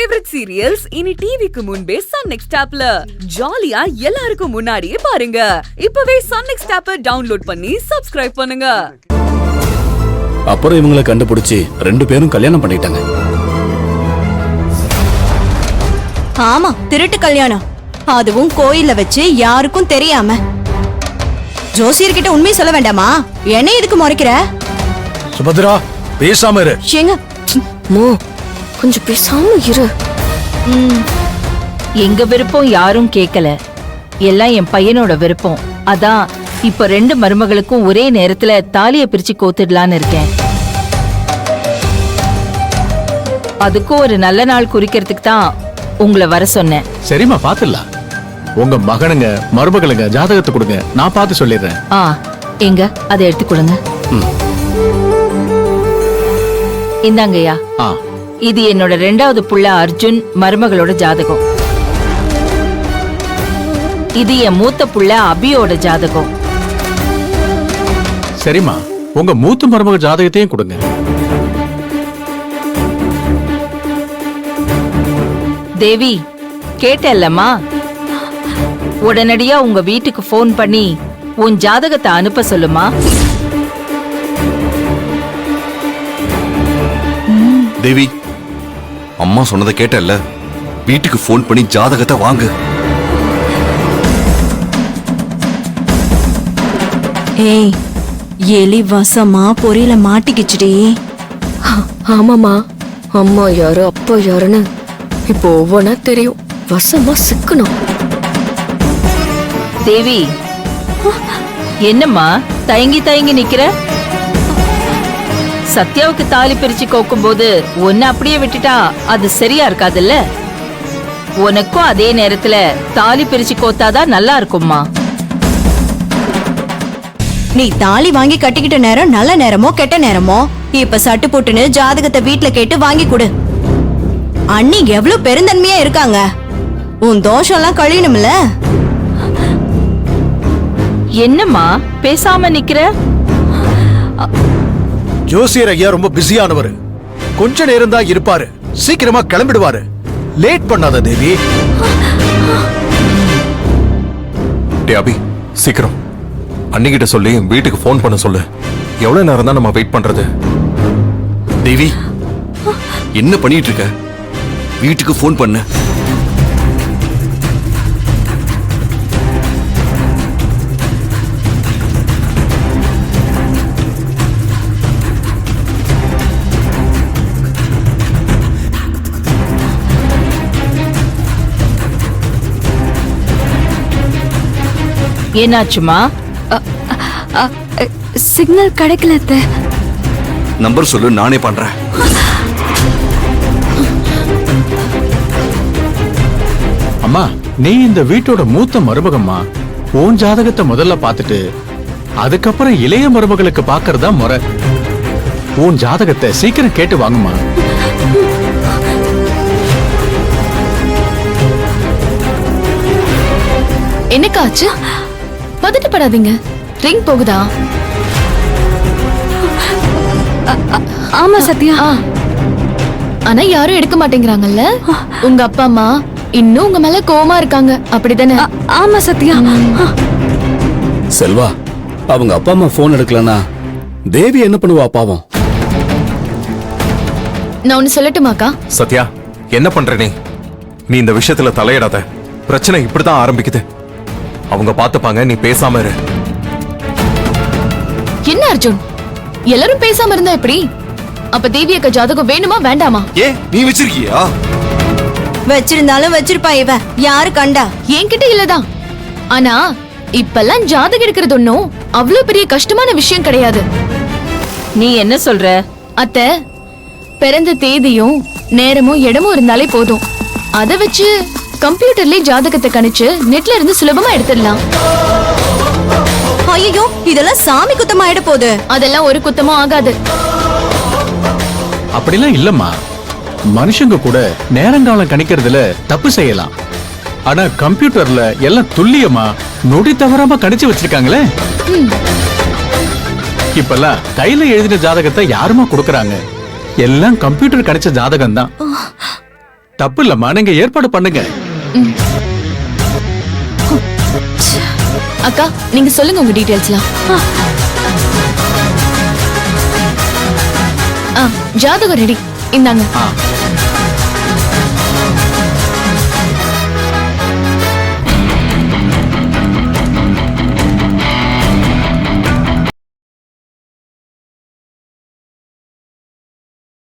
Favourite serials இனி டிவிக்கு முன்பே சன் நெக்ஸ்ட் ஆப்ல ஜாலியா எல்லாருக்கும் முன்னாடியே பாருங்க. இப்பவே சன் நெக்ஸ்ட் ஆப்பை டவுன்லோட் பண்ணி சப்ஸ்கிரைப் பண்ணுங்க. அப்புறம் இவங்களை கண்டுபிடிச்சு 2 பேரும் கல்யாணம் பண்ணிட்டாங்க. ஆமா, திருட்டு கல்யாணம், அதுவும் கோயில்ல வச்சு யாருக்கும் தெரியாம. ஜோசியர்கிட்ட உண்மை சொல்ல வேண்டாமா? என்ன எதுக்கு முறைக்கிற? சுபத்ரா, பேசாம இரு. ஏங்க மோ, கொஞ்சம் பேசாம இரு. எங்க விருப்பம் யாரும் கேட்கல, எல்லாம் என் பையனோட விருப்பம். அதான் இப்ப 2 மருமகளுக்கும் ஒரே நேரத்துல தாலிய பிரிச்சு கோத்துடலான்னு இருக்கேன். அதுக்கும் ஒரு நல்ல நாள் குறிக்கிறதுக்கு தான் உங்களை வர சொன்னேன். சரிம்மா, பாத்துடலாம். உங்க மகனுங்க மருமகளுங்க ஜாதகத்தை கொடுங்க, நான் பார்த்து சொல்லிடுறேன். எங்க அதை எடுத்து கொடுங்க. இந்தாங்கய்யா, இது என்னோட 2வது புள்ள அர்ஜுன் மருமகளோட ஜாதகம். இது என் மூத்த புள்ள அபியோட ஜாதகம். சரிம்மா, உங்க மூத்த மருமக ஜாதகத்தையும் கொடுங்க. தேவி, கேட்டல்லம்மா, உடனடியா உங்க வீட்டுக்கு போன் பண்ணி உன் ஜாதகத்தை அனுப்ப சொல்லுமா. தேவி, அம்மா சொன்னதை கேட்டல்ல, வீட்டுக்கு போன் பண்ணி ஜாதகத்தை வாங்கு. ஏய், எலி வசமா பொரியல மாட்டிக்கிச்சுடி. ஆமாமா, அம்மா யாரு அப்பா யாருன்னு இப்போ ஒவ்வொன்னா தெரியும். வசமா சிக்கணும். தேவி, என்னம்மா தயங்கி தயங்கி நிக்கிற? சத்யாவுக்கு தாலி பிரிச்சு கோக்கும் போது உன்னை அப்படியே விட்டுட்டா அது சரியா இருக்காதுல்ல. உனக்கும் அதே நேரத்துல தாலி பிரிச்சு கோத்தாதான் நல்லா இருக்கும்மா. நீ தாலி வாங்கி கட்டிக்கிட்ட நேரம் நல்ல நேரமோ கெட்ட நேரமோ, இப்ப சட்டு போட்டுன்னு ஜாதகத்தை வீட்டுல கேட்டு வாங்கி கொடு. அண்ணி எவ்வளவு பெருந்தன்மையா இருக்காங்க, உன் தோஷம் எல்லாம் கழியணும்ல. என்னம்மா பேசாம நிக்கிற? ஜோசியர் ஐயா ரொம்ப பிஸியானவர், கொஞ்ச நேரம் தான் இருப்பாரு, சீக்கிரமா கிளம்பிடுவாரு. லேட் பண்ணாத தேவி. அபி, சீக்கிரம் அன்னிகிட்ட சொல்லி வீட்டுக்கு போன் பண்ண சொல்லு. எவ்வளவு நேரம் தான் நம்ம வெயிட் பண்றது? தேவி, என்ன பண்ணிட்டு இருக்க? வீட்டுக்கு போன் பண்ண. என்னாச்சுமா? சிக்னல் கிடைக்கல. நம்பர் சொல்லு, நானே பண்றேன். அம்மா, நீ இந்த வீட்டோட மூத்த மருமகம்மா. உன் ஜாதகத்தை முதல்ல பார்த்துட்டு அதுக்கப்புறம் இளைய மருமகளுக்கு பாக்குறதா முறை. உன் ஜாதகத்தை சீக்கிரம் கேட்டு வாங்குமா. என்னக்காச்சு? பதட்டப்படாதீங்க, ரிங் போகுதா? ஆமா சத்யா. ஆனா யாரும் எடுக்க மாட்டேங்கிறாங்கல்ல. உங்க அப்பா அம்மா இன்னும் உங்க மேல கோவமா இருக்காங்க, அப்படிதானே? ஆமா சத்யா. செல்வா, அவங்க அப்பா அம்மா போன் எடுக்கலனா தேவி என்ன பண்ணுவா பாவம். நான் ஒன்னு சொல்லட்டுமாக்கா? சத்யா, என்ன பண்ற நீ? நீ இந்த விஷயத்துல தலையிடாத. பிரச்சனை இப்படிதான் ஆரம்பிக்குது. அவங்க பாத்துப்பாங்க, நீ பேசாம இரு. என்ன அர்ஜுன், எல்லாரும் பேசாம இருந்தா எப்படி? அப்ப தேவி அக்கா ஜாதகம் வேணுமா வேண்டாமா? ஏ, நீ வச்சிருக்கியா? வச்சிருந்தாலும் வச்சிருப்பா இவ, யாரு கண்டா? என்கிட்ட இல்லதான். ஆனா இப்பெல்லாம் ஜாதகம் எடுக்கிறது ஒன்னும் அவ்வளவு பெரிய கஷ்டமான விஷயம் கிடையாது. நீ என்ன சொல்ற? அத்தை, பிறந்த தேதியும் நேரமும் இடமும் இருந்தாலே போதும். அதை வச்சு கம்ப்யூட்டர்லயே ஜாதகத்தை கணிச்சு நெட்ல இருந்து சுலபமா எடுத்துடலாம். ஐயோ, இதெல்லாம் சாமி குத்தமா ஆயிட போகுது. அதெல்லாம் ஒரு குத்தமும் ஆகாது. அப்படிலாம் இல்லம்மா. மனுஷங்க கூட நேரங்காலம் கணிக்கிறதுல தப்பு செய்யலாம். ஆனா கம்ப்யூட்டர்ல எல்லாம் துல்லியமா நொடி தவறாம கணிச்சு வச்சிருக்காங்களே. இப்பெல்லாம் கையில எழுதின ஜாதகத்தை யாருமா கொடுக்கறாங்க? எல்லாம் கம்ப்யூட்டர் கணிச்ச ஜாதகம் தான். தப்பு இல்லம்மா, நீங்க ஏற்பாடு பண்ணுங்க. அக்கா நீங்க சொல்லுங்க உங்க டீடைல்ஸ்லாம். ஜாதகம் ரெடி, இந்தாங்க.